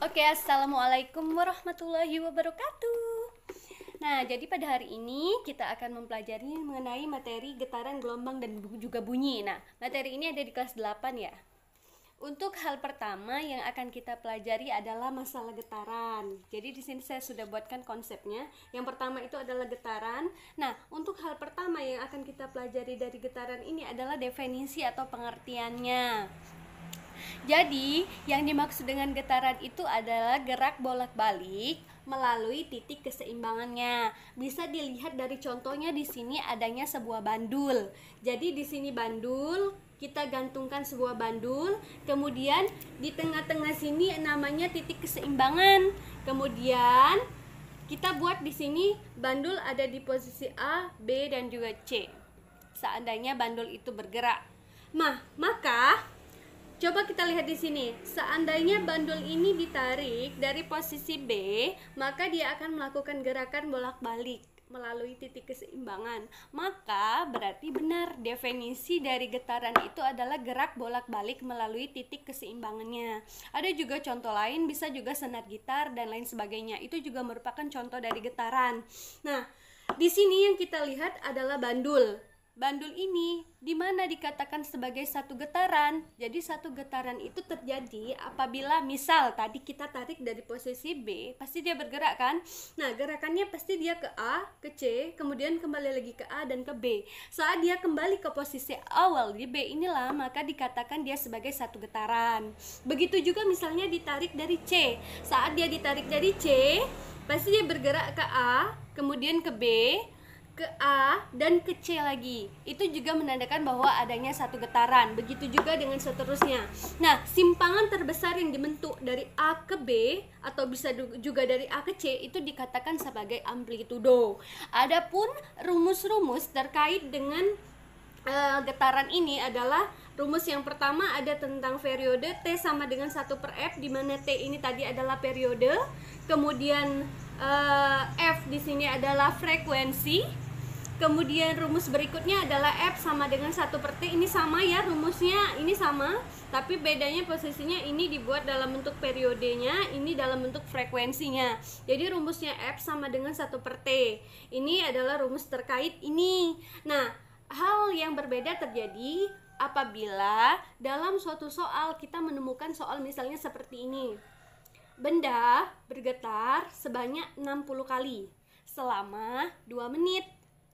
Oke, assalamualaikum warahmatullahi wabarakatuh. Nah, jadi pada hari ini kita akan mempelajari mengenai materi getaran, gelombang, dan juga bunyi. Nah, materi ini ada di kelas 8 ya. Untuk hal pertama yang akan kita pelajari adalah masalah getaran. Jadi di sini saya sudah buatkan konsepnya. Yang pertama itu adalah getaran. Nah, untuk hal pertama yang akan kita pelajari dari getaran ini adalah definisi atau pengertiannya. Jadi, yang dimaksud dengan getaran itu adalah gerak bolak-balik melalui titik keseimbangannya. Bisa dilihat dari contohnya di sini adanya sebuah bandul. Jadi di sini bandul, kita gantungkan sebuah bandul, kemudian di tengah-tengah sini namanya titik keseimbangan. Kemudian kita buat di sini bandul ada di posisi A, B dan juga C. Seandainya bandul itu bergerak. Nah, maka coba kita lihat di sini. Seandainya bandul ini ditarik dari posisi B, maka dia akan melakukan gerakan bolak-balik melalui titik keseimbangan. Maka berarti benar definisi dari getaran itu adalah gerak bolak-balik melalui titik keseimbangannya. Ada juga contoh lain, bisa juga senar gitar dan lain sebagainya. Itu juga merupakan contoh dari getaran. Nah, di sini yang kita lihat adalah bandul. Bandul ini dimana dikatakan sebagai satu getaran. Jadi satu getaran itu terjadi apabila misal tadi kita tarik dari posisi B, pasti dia bergerak kan. Nah, gerakannya pasti dia ke A, ke C, kemudian kembali lagi ke A dan ke B. Saat dia kembali ke posisi awal di B inilah maka dikatakan dia sebagai satu getaran. Begitu juga misalnya ditarik dari C. Saat dia ditarik dari C, pasti dia bergerak ke A, kemudian ke B, ke A dan ke C lagi. Itu juga menandakan bahwa adanya satu getaran. Begitu juga dengan seterusnya. Nah, simpangan terbesar yang dibentuk dari A ke B atau bisa juga dari A ke C itu dikatakan sebagai amplitudo. Adapun rumus-rumus terkait dengan getaran ini adalah rumus yang pertama ada tentang periode T sama dengan 1/F, di mana T ini tadi adalah periode. Kemudian F di sini adalah frekuensi. Kemudian rumus berikutnya adalah F sama dengan 1/T. Ini sama ya, rumusnya ini sama, tapi bedanya posisinya ini dibuat dalam bentuk periodenya, ini dalam bentuk frekuensinya. Jadi rumusnya F sama dengan 1/T. Ini adalah rumus terkait ini. Nah, hal yang berbeda terjadi apabila dalam suatu soal kita menemukan soal misalnya seperti ini. Benda bergetar sebanyak 60 kali selama 2 menit.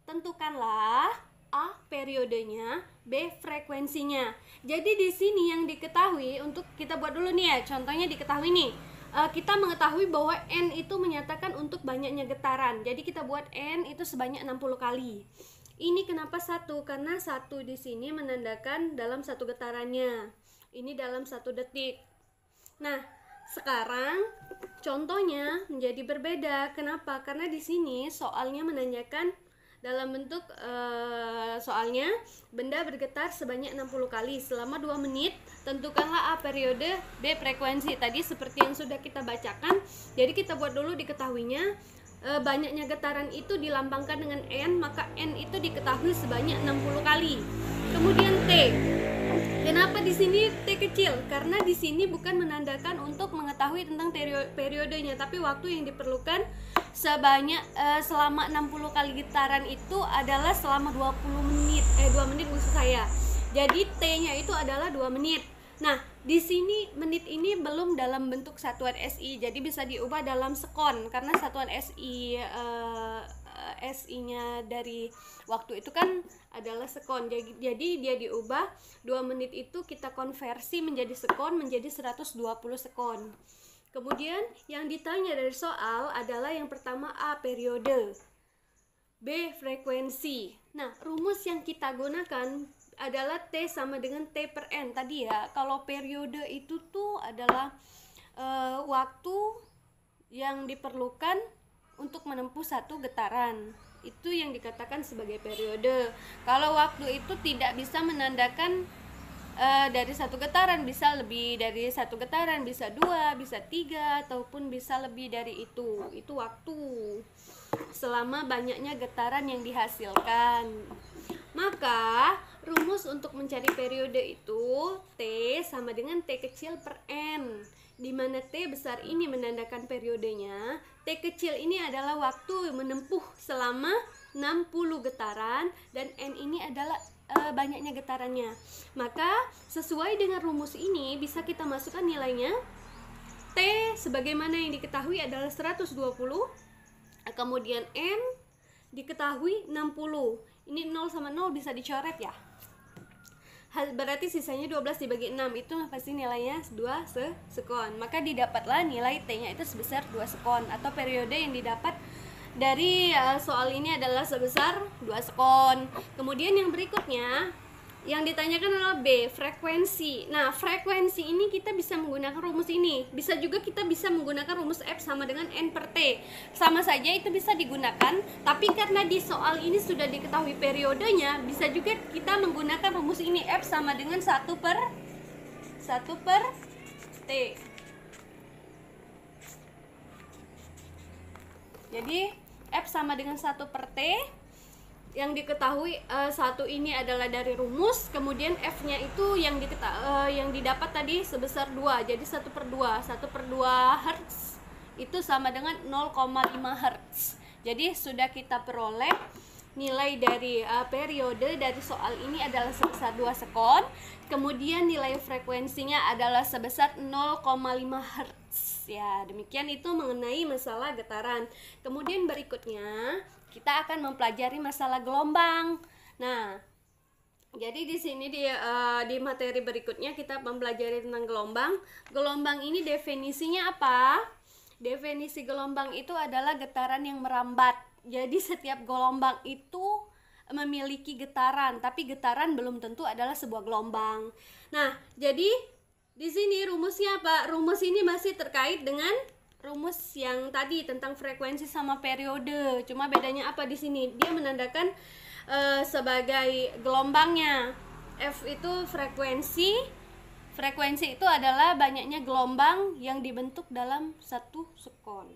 Tentukanlah A periodenya, B frekuensinya. Jadi di sini yang diketahui, untuk kita buat dulu nih ya, contohnya diketahui nih. Kita mengetahui bahwa N itu menyatakan untuk banyaknya getaran. Jadi kita buat N itu sebanyak 60 kali. Ini kenapa 1? Karena 1 di sini menandakan dalam satu getarannya. Ini dalam 1 detik. Nah, sekarang contohnya menjadi berbeda. Kenapa? Karena di sini soalnya menanyakan dalam bentuk soalnya benda bergetar sebanyak 60 kali selama 2 menit. Tentukanlah A periode, B frekuensi. Tadi seperti yang sudah kita bacakan. Jadi kita buat dulu diketahuinya. Banyaknya getaran itu dilambangkan dengan N, maka N itu diketahui sebanyak 60 kali. Kemudian T. Kenapa di sini T kecil? Karena di sini bukan menandakan untuk mengetahui tentang periodenya, tapi waktu yang diperlukan sebanyak selama 60 kali getaran itu adalah selama 20 menit. 2 menit maksud saya. Jadi T-nya itu adalah 2 menit. Nah, di sini menit ini belum dalam bentuk satuan SI, jadi bisa diubah dalam sekon karena satuan SI-nya dari waktu itu kan adalah sekon. Jadi dia diubah 2 menit itu kita konversi menjadi sekon menjadi 120 sekon. Kemudian yang ditanya dari soal adalah yang pertama A periode, B frekuensi. Nah, rumus yang kita gunakan adalah T sama dengan T per N tadi ya. Kalau periode itu tuh adalah waktu yang diperlukan untuk menempuh satu getaran. Itu yang dikatakan sebagai periode. Kalau waktu itu tidak bisa menandakan dari satu getaran, bisa lebih dari satu getaran, bisa 2, bisa 3, ataupun bisa lebih dari itu. Itu waktu selama banyaknya getaran yang dihasilkan. Maka Rumus untuk mencari periode itu T sama dengan T kecil per N, di mana T besar ini menandakan periodenya, T kecil ini adalah waktu menempuh selama 60 getaran, dan N ini adalah banyaknya getarannya. Maka sesuai dengan rumus ini bisa kita masukkan nilainya. T sebagaimana yang diketahui adalah 120, kemudian N diketahui 60. Ini 0 sama 0 bisa dicoret ya. Berarti sisanya 12 dibagi 6, itu pasti nilainya 2 sekon. Maka didapatlah nilai T-nya itu sebesar 2 sekon, atau periode yang didapat dari soal ini adalah sebesar 2 sekon. Kemudian yang berikutnya yang ditanyakan adalah B, frekuensi. Nah, frekuensi ini kita bisa menggunakan rumus ini. Bisa juga kita bisa menggunakan rumus F sama dengan N per T. Sama saja itu bisa digunakan, tapi karena di soal ini sudah diketahui periodenya, bisa juga kita menggunakan rumus ini, F sama dengan 1 per T. Jadi, F sama dengan 1 per T. Yang diketahui satu ini adalah dari rumus, kemudian F-nya itu yang didapat tadi sebesar 2, jadi 1 per 2 Hz itu sama dengan 0,5 Hz. Jadi sudah kita peroleh nilai dari periode dari soal ini adalah sebesar 2 sekon, kemudian nilai frekuensinya adalah sebesar 0,5 Hz. Ya, demikian itu mengenai masalah getaran. Kemudian berikutnya kita akan mempelajari masalah gelombang. Nah, jadi di sini di materi berikutnya kita mempelajari tentang gelombang. Gelombang ini definisinya apa? Definisi gelombang itu adalah getaran yang merambat. Jadi setiap gelombang itu memiliki getaran, tapi getaran belum tentu adalah sebuah gelombang. Nah, jadi di sini rumusnya apa? Rumus ini masih terkait dengan rumus yang tadi tentang frekuensi sama periode. Cuma bedanya apa di sini? Dia menandakan sebagai gelombangnya. F itu frekuensi. Frekuensi itu adalah banyaknya gelombang yang dibentuk dalam 1 sekon,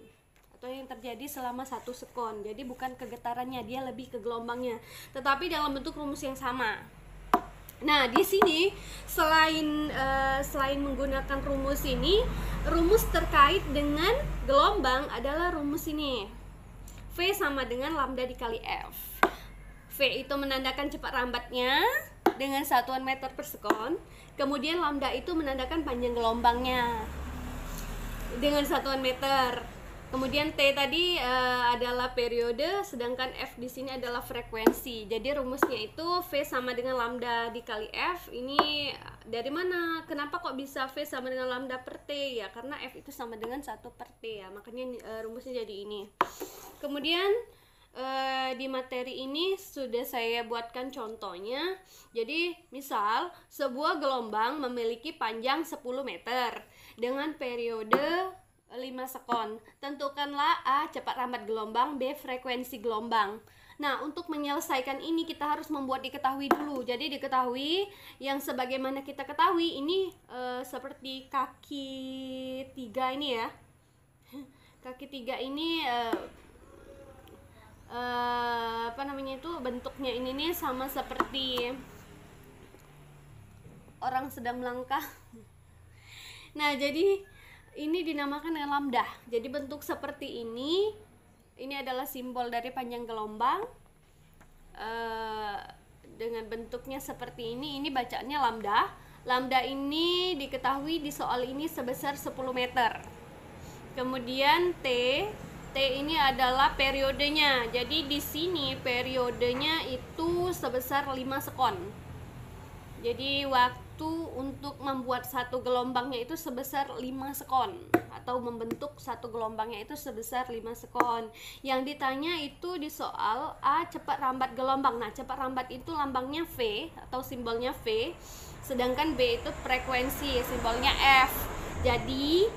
atau yang terjadi selama 1 sekon. Jadi bukan ke getarannya, dia lebih ke gelombangnya, tetapi dalam bentuk rumus yang sama. Nah, di sini selain menggunakan rumus ini, rumus terkait dengan gelombang adalah rumus ini. V sama dengan lambda dikali F. V itu menandakan cepat rambatnya dengan satuan meter per sekon. Kemudian lambda itu menandakan panjang gelombangnya dengan satuan meter. Kemudian T tadi adalah periode, sedangkan F di sini adalah frekuensi. Jadi rumusnya itu V sama dengan lambda dikali F. Ini dari mana? Kenapa kok bisa V sama dengan lambda per T? Ya karena F itu sama dengan 1 per T ya. Makanya rumusnya jadi ini. Kemudian di materi ini sudah saya buatkan contohnya. Jadi misal sebuah gelombang memiliki panjang 10 meter dengan periode 5 sekon. Tentukanlah A cepat rambat gelombang, B frekuensi gelombang. Nah, untuk menyelesaikan ini kita harus membuat diketahui dulu. Jadi diketahui yang sebagaimana kita ketahui ini seperti kaki 3 ini ya. Kaki 3 ini apa namanya itu, bentuknya ini nih sama seperti orang sedang melangkah. Nah, jadi ini dinamakan dengan lambda. Jadi bentuk seperti ini adalah simbol dari panjang gelombang. Dengan bentuknya seperti ini bacaannya lambda. Lambda ini diketahui di soal ini sebesar 10 meter. Kemudian T ini adalah periodenya. Jadi di sini periodenya itu sebesar 5 sekon. Jadi waktu untuk membuat satu gelombangnya itu sebesar 5 sekon, atau membentuk satu gelombangnya itu sebesar 5 sekon. Yang ditanya itu di soal A cepat rambat gelombang. Nah, cepat rambat itu lambangnya V atau simbolnya V, sedangkan B itu frekuensi, simbolnya F. Jadi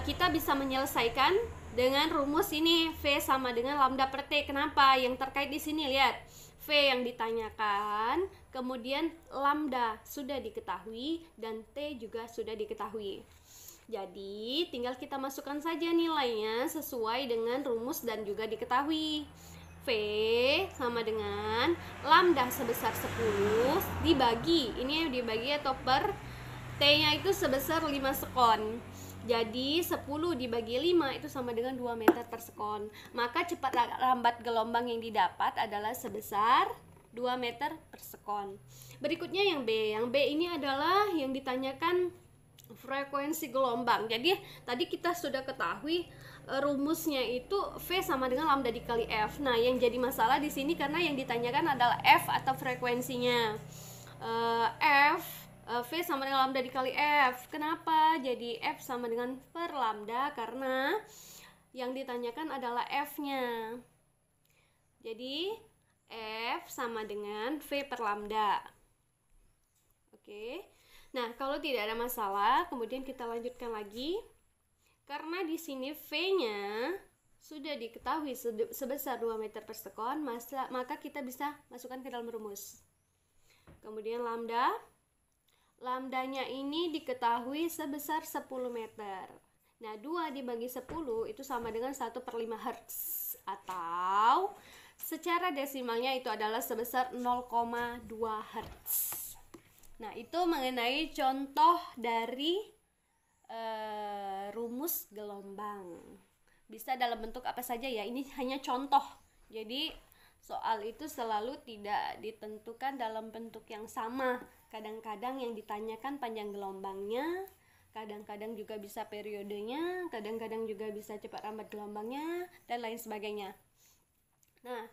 kita bisa menyelesaikan dengan rumus ini, V sama dengan lambda per T. Kenapa? Yang terkait di sini lihat, V yang ditanyakan, kemudian lambda sudah diketahui, dan T juga sudah diketahui. Jadi tinggal kita masukkan saja nilainya sesuai dengan rumus dan juga diketahui. V sama dengan lambda sebesar 10 dibagi, ini dibagi atau per T-nya itu sebesar 5 sekon. Jadi 10 dibagi 5 itu sama dengan 2 meter per sekon. Maka cepat lambat gelombang yang didapat adalah sebesar 2 meter per sekon. Berikutnya yang B. Yang B ini adalah yang ditanyakan frekuensi gelombang. Jadi tadi kita sudah ketahui rumusnya itu V sama dengan lambda dikali F. Nah, yang jadi masalah di sini karena yang ditanyakan adalah F atau frekuensinya. V sama dengan lambda dikali F. Kenapa jadi F sama dengan per lambda? Karena yang ditanyakan adalah F-nya. Jadi F sama dengan V per lambda. Oke. Nah, kalau tidak ada masalah, kemudian kita lanjutkan lagi. Karena di sini V-nya sudah diketahui sebesar 2 meter per sekon, maka kita bisa masukkan ke dalam rumus. Kemudian lambdanya ini diketahui sebesar 10 meter. Nah, 2 dibagi 10 itu sama dengan 1/5 Hz. Atau secara desimalnya itu adalah sebesar 0,2 Hz. Nah, itu mengenai contoh dari rumus gelombang. Bisa dalam bentuk apa saja ya, ini hanya contoh. Jadi soal itu selalu tidak ditentukan dalam bentuk yang sama. Kadang-kadang yang ditanyakan panjang gelombangnya, kadang-kadang juga bisa periodenya, kadang-kadang juga bisa cepat lambat gelombangnya, dan lain sebagainya. Nah,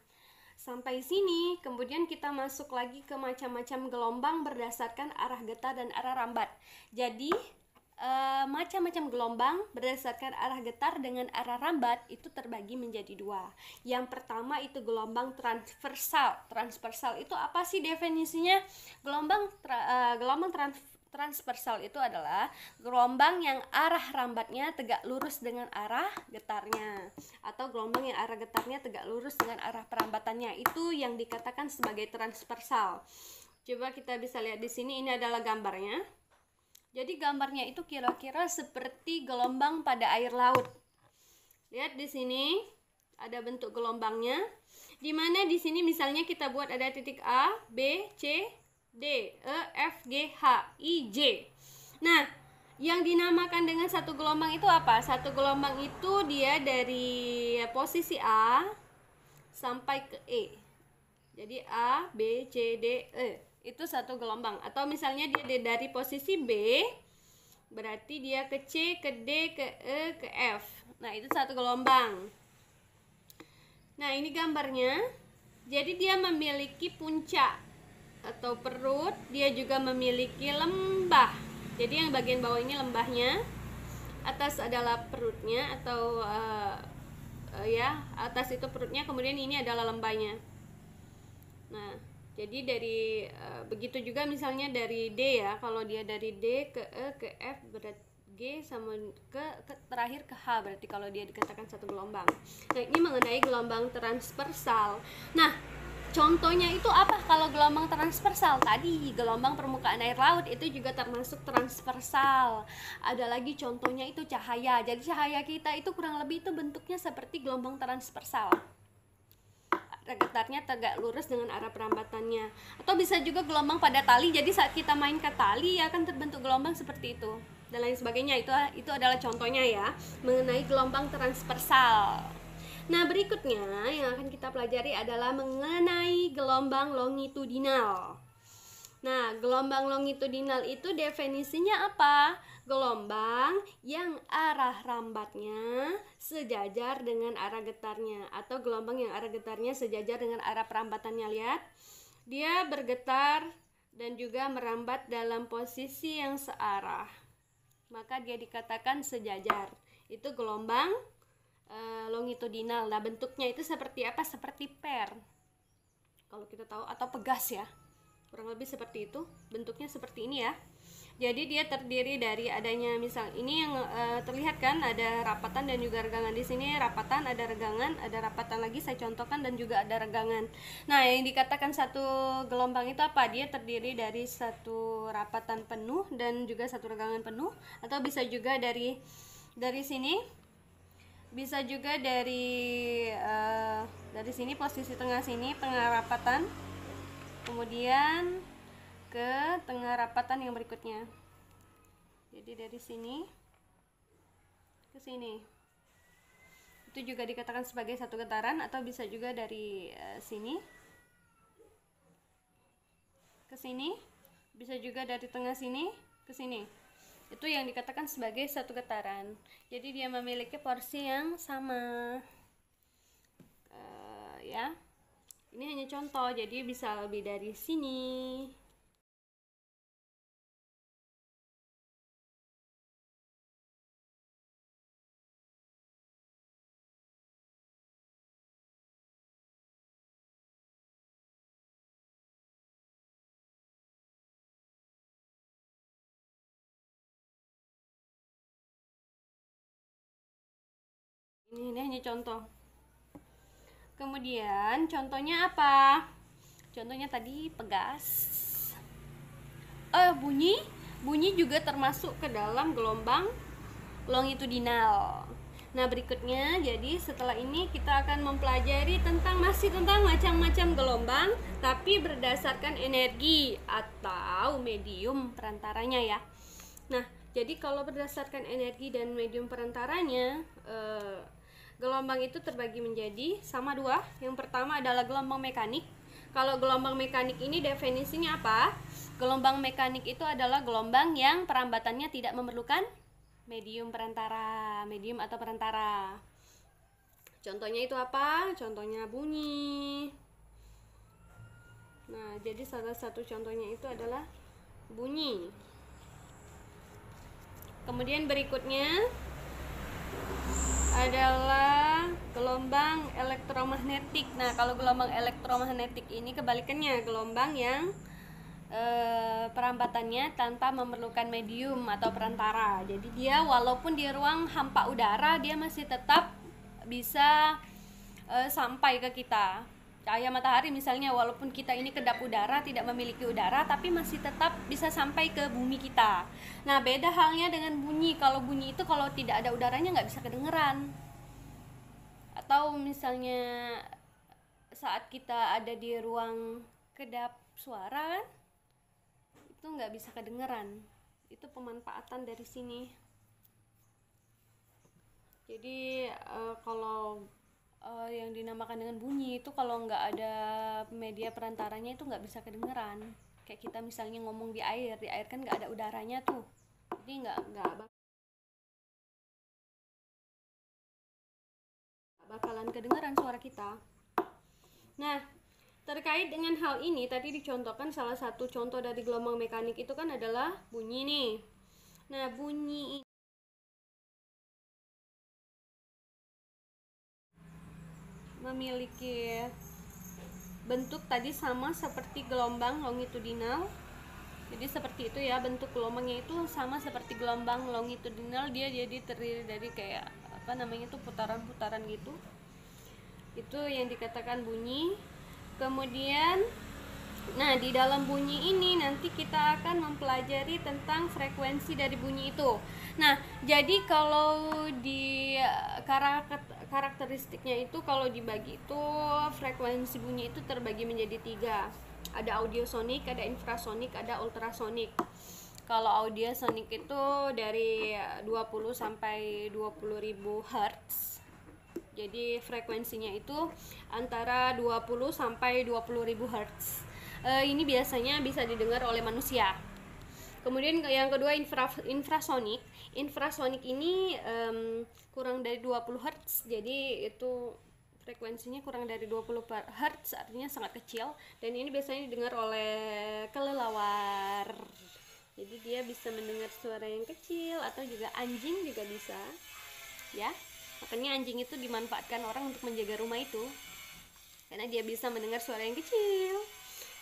sampai sini kemudian kita masuk lagi ke macam-macam gelombang berdasarkan arah getar dan arah rambat. Jadi macam-macam gelombang berdasarkan arah getar dengan arah rambat itu terbagi menjadi 2. Yang pertama itu gelombang transversal. Transversal itu apa sih definisinya? Gelombang transversal itu adalah gelombang yang arah rambatnya tegak lurus dengan arah getarnya, atau gelombang yang arah getarnya tegak lurus dengan arah perambatannya. Itu yang dikatakan sebagai transversal. Coba kita bisa lihat di sini, ini adalah gambarnya. Jadi gambarnya itu kira-kira seperti gelombang pada air laut. Lihat di sini ada bentuk gelombangnya. Di mana di sini misalnya kita buat ada titik A, B, C, D, E, F, G, H, I, J. Nah, yang dinamakan dengan satu gelombang itu apa? Satu gelombang itu dia dari posisi A sampai ke E. Jadi A, B, C, D, E. Itu satu gelombang. Atau misalnya dia dari posisi B, berarti dia ke C, ke D, ke E, ke F. Nah, itu satu gelombang. Nah, ini gambarnya. Jadi dia memiliki puncak atau perut, dia juga memiliki lembah. Jadi yang bagian bawah ini lembahnya, atas adalah perutnya atau atas itu perutnya, kemudian ini adalah lembahnya. Nah, jadi dari begitu juga misalnya dari D ya, kalau dia dari D ke E ke F berarti G sama ke terakhir ke H, berarti kalau dia dikatakan satu gelombang. Nah, ini mengenai gelombang transversal. Nah, contohnya itu apa kalau gelombang transversal? Tadi gelombang permukaan air laut itu juga termasuk transversal. Ada lagi contohnya itu cahaya. Jadi cahaya kita itu kurang lebih itu bentuknya seperti gelombang transversal. Arah getarnya tegak lurus dengan arah perambatannya. Atau bisa juga gelombang pada tali. Jadi saat kita main ke tali akan terbentuk gelombang seperti itu dan lain sebagainya. Itu adalah contohnya ya mengenai gelombang transversal. Nah, berikutnya yang akan kita pelajari adalah mengenai gelombang longitudinal. Nah, gelombang longitudinal itu definisinya apa? Gelombang yang arah rambatnya sejajar dengan arah getarnya, atau gelombang yang arah getarnya sejajar dengan arah perambatannya. Lihat, dia bergetar dan juga merambat dalam posisi yang searah, maka dia dikatakan sejajar. Itu gelombang longitudinal. Nah, bentuknya itu seperti apa? Seperti per, kalau kita tahu, atau pegas ya, kurang lebih seperti itu. Bentuknya seperti ini ya. Jadi dia terdiri dari adanya, misal ini yang terlihat kan ada rapatan dan juga regangan. Di sini rapatan, ada regangan, ada rapatan lagi saya contohkan, dan juga ada regangan. Nah, yang dikatakan satu gelombang itu apa? Dia terdiri dari satu rapatan penuh dan juga satu regangan penuh, atau bisa juga dari sini bisa juga dari sini, posisi tengah sini, tengah rapatan, kemudian ke tengah rapatan yang berikutnya. Jadi dari sini ke sini, itu juga dikatakan sebagai satu getaran, atau bisa juga dari sini ke sini, bisa juga dari tengah sini ke sini. Itu yang dikatakan sebagai satu getaran. Jadi dia memiliki porsi yang sama. Ya, ini hanya contoh, jadi bisa lebih dari sini. Ini hanya contoh. Kemudian contohnya apa? Contohnya tadi pegas. Bunyi juga termasuk ke dalam gelombang longitudinal. Nah, berikutnya, jadi setelah ini kita akan mempelajari masih tentang macam-macam gelombang, tapi berdasarkan energi atau medium perantaranya ya. Nah, jadi kalau berdasarkan energi dan medium perantaranya, gelombang itu terbagi menjadi sama dua. Yang pertama adalah gelombang mekanik. Kalau gelombang mekanik ini definisinya apa? Gelombang mekanik itu adalah gelombang yang perambatannya tidak memerlukan medium atau perantara. Contohnya itu apa? Contohnya bunyi. Nah, jadi salah satu contohnya itu adalah bunyi. Kemudian berikutnya adalah gelombang elektromagnetik. Nah, kalau gelombang elektromagnetik ini kebalikannya, gelombang yang perambatannya tanpa memerlukan medium atau perantara. Jadi dia walaupun di ruang hampa udara, dia masih tetap bisa sampai ke kita. Cahaya matahari misalnya, walaupun kita ini kedap udara, tidak memiliki udara, tapi masih tetap bisa sampai ke bumi kita. Nah, beda halnya dengan bunyi. Kalau bunyi itu kalau tidak ada udaranya nggak bisa kedengeran. Atau misalnya saat kita ada di ruang kedap suara kan, itu nggak bisa kedengeran. Itu pemanfaatan dari sini. Jadi kalau yang dinamakan dengan bunyi itu kalau nggak ada media perantaranya itu nggak bisa kedengeran. Kayak kita misalnya ngomong di air kan nggak ada udaranya tuh, jadi nggak bakalan kedengeran suara kita. Nah, terkait dengan hal ini tadi dicontohkan salah satu contoh dari gelombang mekanik itu kan adalah bunyi nih. Nah, bunyi memiliki bentuk tadi sama seperti gelombang longitudinal. Jadi seperti itu ya, bentuk gelombangnya itu sama seperti gelombang longitudinal. Dia jadi terdiri dari kayak apa namanya tuh, putaran-putaran gitu. Itu yang dikatakan bunyi. Kemudian nah, di dalam bunyi ini nanti kita akan mempelajari tentang frekuensi dari bunyi itu. Nah, jadi kalau di karakteristiknya itu kalau dibagi itu frekuensi bunyi itu terbagi menjadi 3. Ada audiosonik, ada infrasonik, ada ultrasonik. Kalau audiosonik itu dari 20 sampai 20.000 Hz. Jadi frekuensinya itu antara 20 sampai 20.000 Hz. Ini biasanya bisa didengar oleh manusia. Kemudian yang kedua infrasonik. Infrasonik ini kurang dari 20 Hz. Jadi itu frekuensinya kurang dari 20 Hz, artinya sangat kecil, dan ini biasanya didengar oleh kelelawar. Jadi dia bisa mendengar suara yang kecil, atau juga anjing juga bisa. Ya. Makanya anjing itu dimanfaatkan orang untuk menjaga rumah itu, karena dia bisa mendengar suara yang kecil.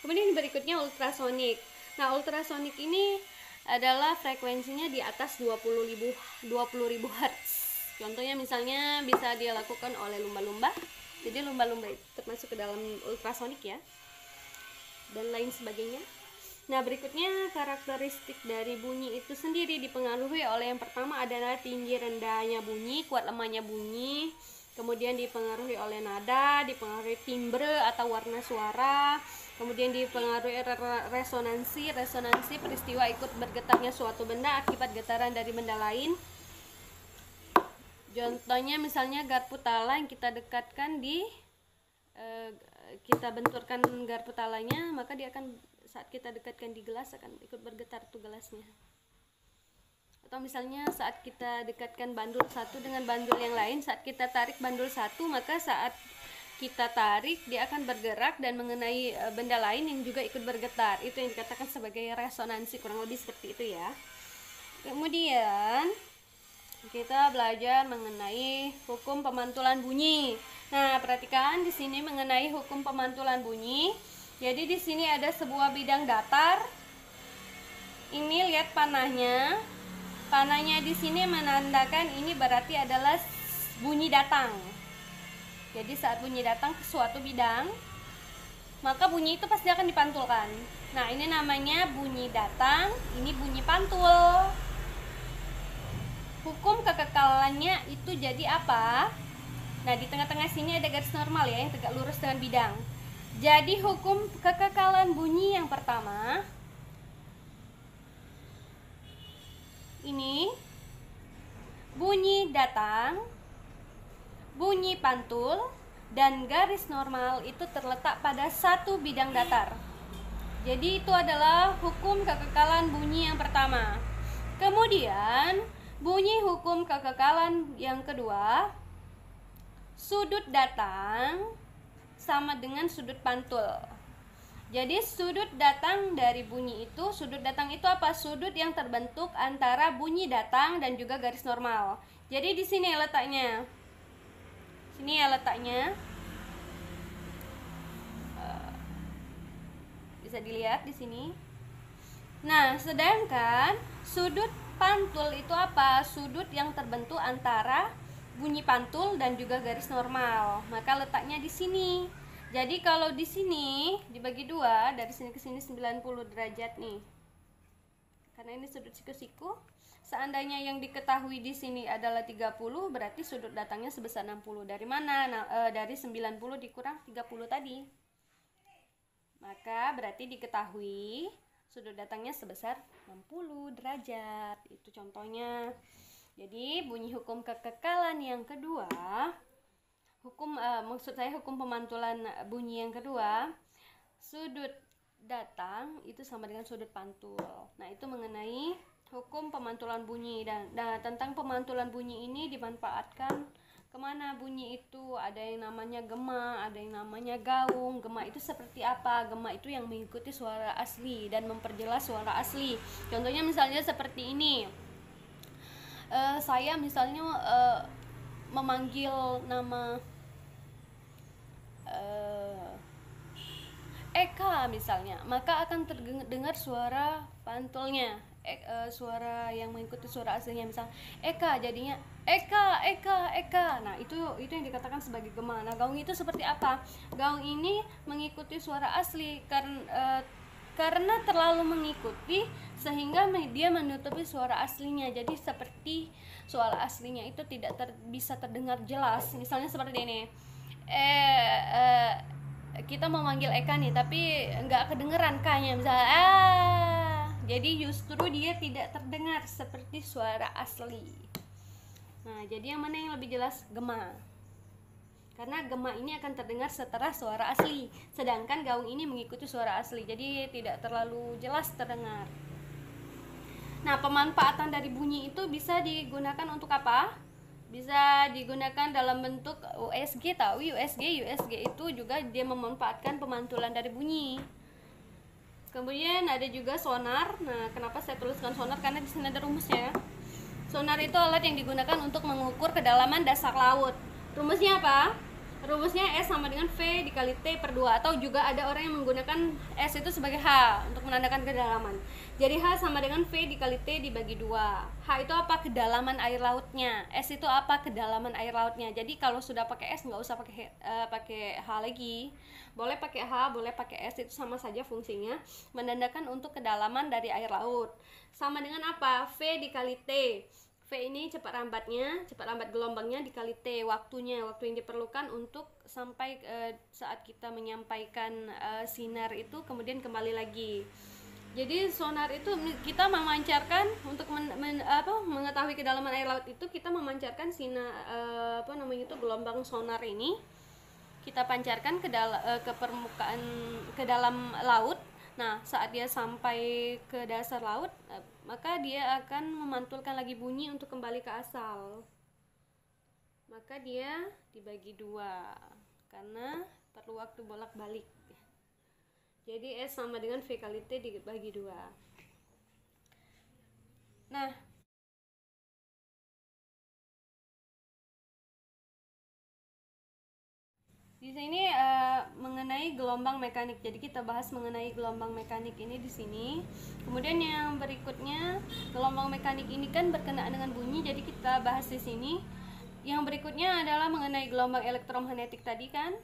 Kemudian berikutnya ultrasonik. Nah, ultrasonik ini adalah frekuensinya di atas 20.000 Hz. Contohnya misalnya bisa dilakukan oleh lumba-lumba. Jadi lumba-lumba itu termasuk ke dalam ultrasonik ya. Dan lain sebagainya. Nah, berikutnya karakteristik dari bunyi itu sendiri dipengaruhi oleh yang pertama adalah tinggi rendahnya bunyi, kuat lemahnya bunyi, kemudian dipengaruhi oleh nada, dipengaruhi timbre atau warna suara, kemudian dipengaruhi resonansi peristiwa ikut bergetarnya suatu benda akibat getaran dari benda lain. Contohnya misalnya garpu tala yang kita dekatkan kita benturkan garpu talanya, maka dia akan saat kita dekatkan di gelas akan ikut bergetar tuh gelasnya. Atau misalnya saat kita dekatkan bandul satu dengan bandul yang lain, saat kita tarik bandul satu, maka saat kita tarik dia akan bergerak dan mengenai benda lain yang juga ikut bergetar. Itu yang dikatakan sebagai resonansi, kurang lebih seperti itu ya. Kemudian kita belajar mengenai hukum pemantulan bunyi. Nah, perhatikan di sini mengenai hukum pemantulan bunyi. Jadi di sini ada sebuah bidang datar. Ini lihat panahnya. Panahnya di sini menandakan ini berarti adalah bunyi datang. Jadi saat bunyi datang ke suatu bidang, maka bunyi itu pasti akan dipantulkan. Nah, ini namanya bunyi datang, ini bunyi pantul. Hukum kekekalannya itu jadi apa? Nah, di tengah-tengah sini ada garis normal ya, yang tegak lurus dengan bidang. Jadi hukum kekekalan bunyi yang pertama ini bunyi datang, bunyi pantul, dan garis normal itu terletak pada satu bidang datar. Jadi itu adalah hukum kekekalan bunyi yang pertama. Kemudian bunyi hukum kekekalan yang kedua, sudut datang sama dengan sudut pantul. Jadi sudut datang dari bunyi itu, sudut datang itu apa? Sudut yang terbentuk antara bunyi datang dan juga garis normal. Jadi di sini letaknya. Sini ya letaknya. Bisa dilihat di sini. Nah, sedangkan sudut pantul itu apa? Sudut yang terbentuk antara bunyi pantul dan juga garis normal. Maka letaknya di sini. Jadi kalau di sini dibagi dua, dari sini ke sini 90 derajat nih. Karena ini sudut siku-siku. Seandainya yang diketahui di sini adalah 30, berarti sudut datangnya sebesar 60. Dari mana? Nah, dari 90 dikurang 30 tadi. Maka berarti diketahui sudut datangnya sebesar 60 derajat. Itu contohnya. Jadi bunyi hukum kekekalan yang kedua, maksud saya hukum pemantulan bunyi yang kedua, sudut datang itu sama dengan sudut pantul. Nah, itu mengenai hukum pemantulan bunyi. Dan tentang pemantulan bunyi ini dimanfaatkan kemana bunyi itu. Ada yang namanya gema, ada yang namanya gaung. Gema itu seperti apa? Gema itu yang mengikuti suara asli dan memperjelas suara asli. Contohnya misalnya seperti ini. Saya misalnya memanggil nama Eka misalnya, maka akan terdengar suara pantulnya, suara yang mengikuti suara aslinya. Misal Eka, jadinya Eka, Eka, Eka. Nah, itu yang dikatakan sebagai gema. Nah, gaung itu seperti apa? Gaung ini mengikuti suara asli karena terlalu mengikuti sehingga dia menutupi suara aslinya. Jadi seperti suara aslinya itu tidak bisa terdengar jelas. Misalnya seperti ini, kita mau manggil Eka nih, tapi nggak kedengeran K-nya misalnya. Jadi justru dia tidak terdengar seperti suara asli. Nah, jadi yang mana yang lebih jelas? Gema. Karena gema ini akan terdengar setelah suara asli, sedangkan gaung ini mengikuti suara asli, jadi tidak terlalu jelas terdengar. Nah, pemanfaatan dari bunyi itu bisa digunakan untuk apa? Bisa digunakan dalam bentuk USG. Tahu USG itu juga dia memanfaatkan pemantulan dari bunyi. Kemudian ada juga sonar. Nah, kenapa saya tuliskan sonar? Karena di sini ada rumusnya. Sonar itu alat yang digunakan untuk mengukur kedalaman dasar laut. Rumusnya apa? Rumusnya S sama dengan V dikali T per 2. Atau juga ada orang yang menggunakan S itu sebagai H untuk menandakan kedalaman. Jadi H sama dengan V dikali T dibagi 2. H itu apa? Kedalaman air lautnya. S itu apa? Kedalaman air lautnya. Jadi kalau sudah pakai S nggak usah pakai H lagi. Boleh pakai H, boleh pakai S, itu sama saja fungsinya. Menandakan untuk kedalaman dari air laut. Sama dengan apa? V dikali T. V ini cepat lambat gelombangnya dikali T, waktu yang diperlukan untuk sampai saat kita menyampaikan sinar itu kemudian kembali lagi. Jadi sonar itu kita memancarkan untuk mengetahui kedalaman air laut itu, kita memancarkan sinar gelombang sonar ini kita pancarkan ke permukaan, ke dalam laut. Nah, saat dia sampai ke dasar laut, maka dia akan memantulkan lagi bunyi untuk kembali ke asal. Maka dia dibagi 2 karena perlu waktu bolak-balik. Jadi S sama dengan V kali T dibagi 2. Nah, di sini mengenai gelombang mekanik. Jadi kita bahas mengenai gelombang mekanik ini di sini. Kemudian yang berikutnya, gelombang mekanik ini kan berkenaan dengan bunyi, jadi kita bahas di sini. Yang berikutnya adalah mengenai gelombang elektromagnetik tadi kan.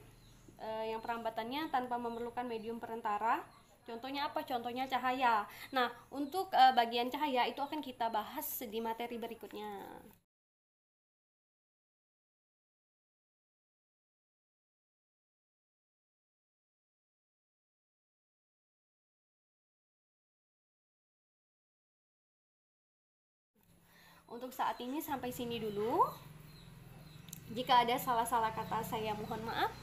Yang perambatannya tanpa memerlukan medium perantara. Contohnya apa? Contohnya cahaya. Nah, untuk bagian cahaya itu akan kita bahas di materi berikutnya. Untuk saat ini sampai sini dulu. Jika ada salah-salah kata saya mohon maaf.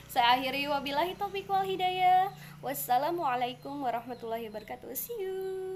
Saya akhiri, wabillahi taufiq wal hidayah. Wassalamualaikum warahmatullahi wabarakatuh. See you.